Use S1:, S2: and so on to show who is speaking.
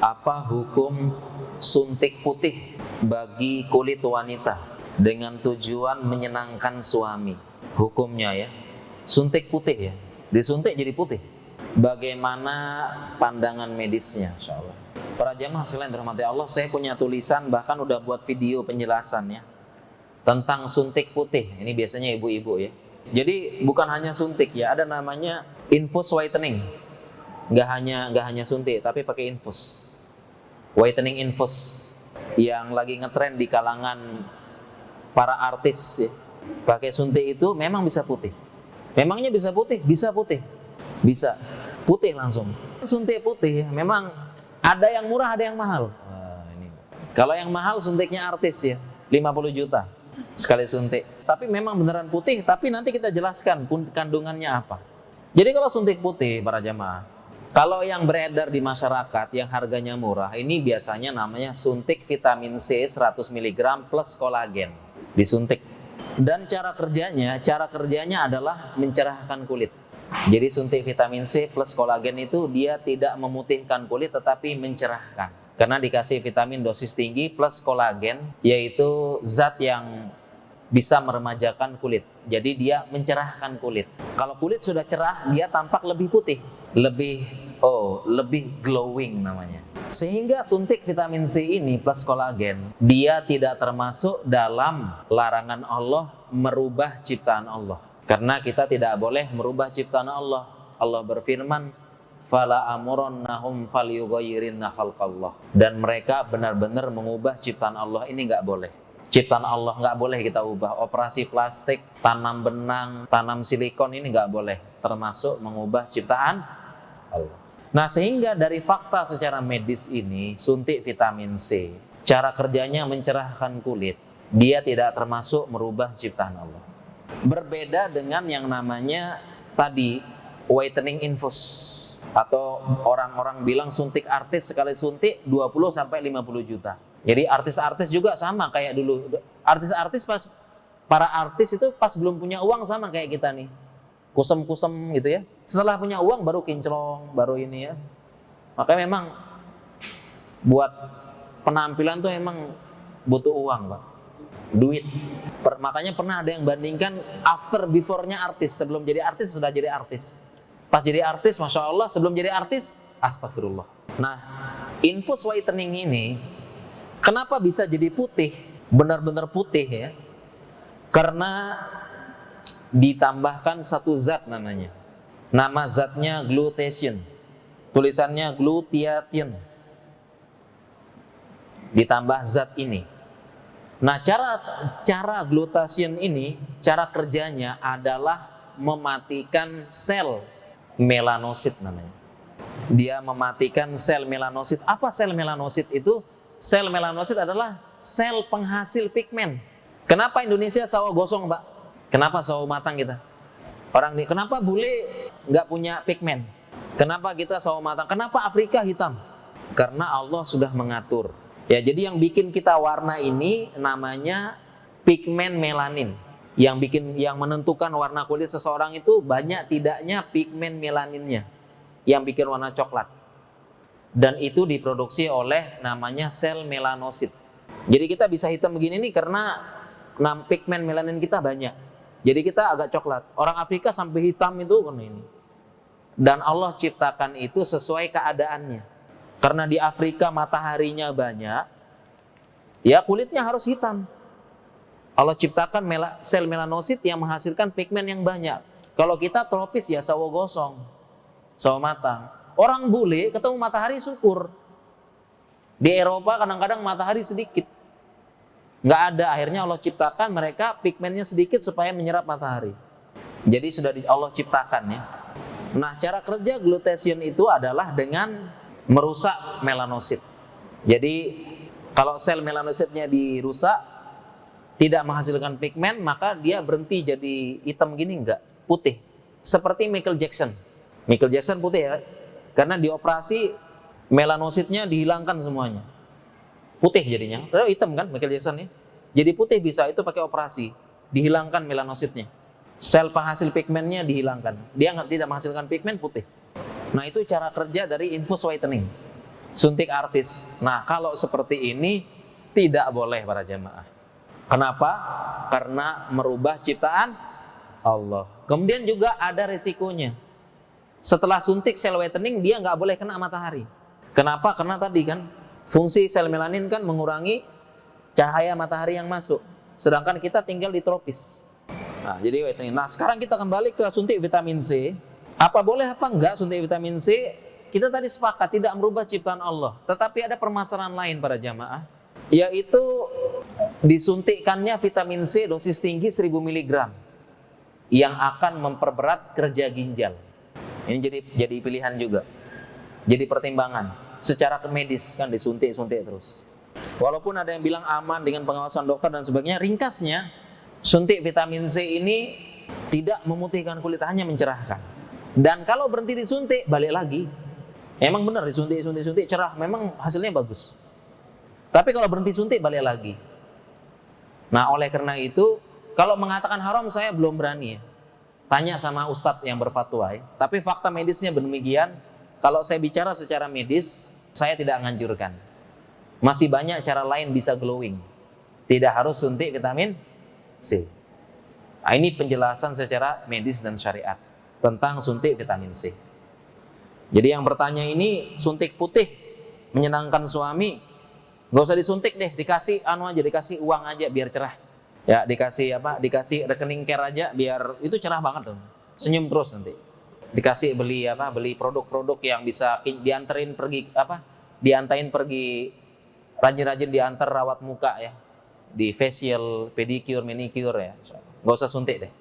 S1: Apa hukum suntik putih bagi kulit wanita dengan tujuan menyenangkan suami? Hukumnya ya, suntik putih ya, disuntik jadi putih. Bagaimana pandangan medisnya? Insyaallah. Para jamaah sekalian dirahmati Allah, saya punya tulisan, bahkan udah buat video penjelasannya tentang suntik putih. Ini biasanya ibu-ibu ya. Jadi bukan hanya suntik ya, ada namanya infus whitening. Nggak hanya suntik, tapi pakai infus. Whitening infus yang lagi ngetren di kalangan para artis ya. Pakai suntik itu memang bisa putih. Memangnya bisa putih? Bisa putih. Bisa putih langsung. Suntik putih memang ada yang murah, ada yang mahal. Kalau yang mahal suntiknya artis ya, 50 juta sekali suntik. Tapi memang beneran putih, tapi nanti kita jelaskan kandungannya apa. Jadi kalau suntik putih para jamaah, kalau yang beredar di masyarakat yang harganya murah, ini biasanya namanya suntik vitamin C 100 mg plus kolagen. Disuntik. Dan cara kerjanya adalah mencerahkan kulit. Jadi suntik vitamin C plus kolagen itu dia tidak memutihkan kulit tetapi mencerahkan. Karena dikasih vitamin dosis tinggi plus kolagen, yaitu zat yang bisa meremajakan kulit. Jadi dia mencerahkan kulit. Kalau kulit sudah cerah, dia tampak lebih putih, lebih glowing namanya. Sehingga suntik vitamin C ini plus kolagen, dia tidak termasuk dalam larangan Allah merubah ciptaan Allah. Karena kita tidak boleh merubah ciptaan Allah. Allah berfirman, "Fala amurannahum falyughayyirinna khalqallah." Dan mereka benar-benar mengubah ciptaan Allah, ini nggak boleh. Ciptaan Allah nggak boleh kita ubah. Operasi plastik, tanam benang, tanam silikon, ini nggak boleh. Termasuk mengubah ciptaan Allah. Nah, sehingga dari fakta secara medis ini, suntik vitamin C, cara kerjanya mencerahkan kulit, dia tidak termasuk merubah ciptaan Allah. Berbeda dengan yang namanya tadi whitening infus, atau orang-orang bilang suntik artis, sekali suntik 20 sampai 50 juta. Jadi artis-artis juga sama kayak dulu. Para artis itu pas belum punya uang sama kayak kita nih. Kusem-kusem gitu ya. Setelah punya uang baru kinclong, baru ini ya. Makanya memang buat penampilan tuh emang butuh uang, Pak. Duit. Makanya pernah ada yang bandingkan after before-nya artis. Sebelum jadi artis sudah jadi artis. Pas jadi artis, Masya Allah. Sebelum jadi artis, astagfirullah. Nah, infus whitening ini kenapa bisa jadi putih? Benar-benar putih ya. Karena ditambahkan satu zat namanya. Nama zatnya glutathione. Tulisannya glutathione. Ditambah zat ini. Nah, cara glutathione ini, cara kerjanya adalah mematikan sel melanosit namanya. Dia mematikan sel melanosit. Apa sel melanosit itu? Sel melanosit adalah sel penghasil pigmen. Kenapa Indonesia sawo gosong, Pak? Kenapa sawo matang kita? Kenapa bule nggak punya pigmen? Kenapa kita sawo matang? Kenapa Afrika hitam? Karena Allah sudah mengatur. Ya, jadi yang bikin kita warna ini namanya pigmen melanin. Yang menentukan warna kulit seseorang itu banyak tidaknya pigmen melaninnya yang bikin warna coklat. Dan itu diproduksi oleh namanya sel melanosit. Jadi kita bisa hitam begini nih karena pigmen melanin kita banyak. Jadi kita agak coklat. Orang Afrika sampai hitam itu karena ini. Dan Allah ciptakan itu sesuai keadaannya. Karena di Afrika mataharinya banyak, ya kulitnya harus hitam. Allah ciptakan sel melanosit yang menghasilkan pigmen yang banyak. Kalau kita tropis ya sawo gosong, sawo matang. Orang bule ketemu matahari syukur. Di Eropa kadang-kadang matahari sedikit. Nggak ada, akhirnya Allah ciptakan mereka pigmennya sedikit supaya menyerap matahari. Jadi sudah Allah ciptakan ya. Nah, cara kerja glutathione itu adalah dengan merusak melanosit. Jadi kalau sel melanositnya dirusak, tidak menghasilkan pigmen, maka dia berhenti jadi hitam gini, enggak, putih. Seperti Michael Jackson. Michael Jackson putih ya, karena dioperasi melanositnya dihilangkan semuanya. Putih jadinya, hitam kan Michael Jackson ya. Jadi putih bisa itu pakai operasi, dihilangkan melanositnya. Sel penghasil pigmennya dihilangkan. Dia tidak menghasilkan pigmen, putih. Nah, itu cara kerja dari infus whitening. suntik artis. Nah, kalau seperti ini tidak boleh para jamaah. Kenapa? Karena merubah ciptaan Allah. Kemudian juga ada resikonya. Setelah suntik sel whitening, dia nggak boleh kena matahari. Kenapa? Karena tadi kan fungsi sel melanin kan mengurangi cahaya matahari yang masuk. Sedangkan kita tinggal di tropis. Nah, jadi whitening. Nah, sekarang kita kembali ke suntik vitamin C. Apa boleh apa enggak suntik vitamin C? Kita tadi sepakat tidak merubah ciptaan Allah. Tetapi ada permasalahan lain para jamaah, yaitu disuntikkannya vitamin C dosis tinggi 1000 mg yang akan memperberat kerja ginjal. Ini jadi pilihan juga. Jadi pertimbangan secara medis kan disuntik terus. Walaupun ada yang bilang aman dengan pengawasan dokter dan sebagainya, ringkasnya suntik vitamin C ini tidak memutihkan kulit, hanya mencerahkan. Dan kalau berhenti disuntik, balik lagi. Emang benar disuntik cerah, memang hasilnya bagus. Tapi kalau berhenti suntik, balik lagi. Nah, oleh karena itu, kalau mengatakan haram saya belum berani ya. Tanya sama ustadz yang berfatwa ya. Tapi fakta medisnya demikian. Kalau saya bicara secara medis, saya tidak menganjurkan. Masih banyak cara lain bisa glowing. Tidak harus suntik vitamin C. Nah, ini penjelasan secara medis dan syariat tentang suntik vitamin C. Jadi yang bertanya ini suntik putih menyenangkan suami, nggak usah disuntik deh, dikasih dikasih uang aja biar cerah. Ya, dikasih dikasih rekening care aja biar itu cerah banget tuh. Senyum terus nanti. Dikasih beli produk-produk yang bisa diantarin pergi rajin-rajin diantar rawat muka ya. Di facial, pedicure, manicure ya. Nggak usah suntik deh.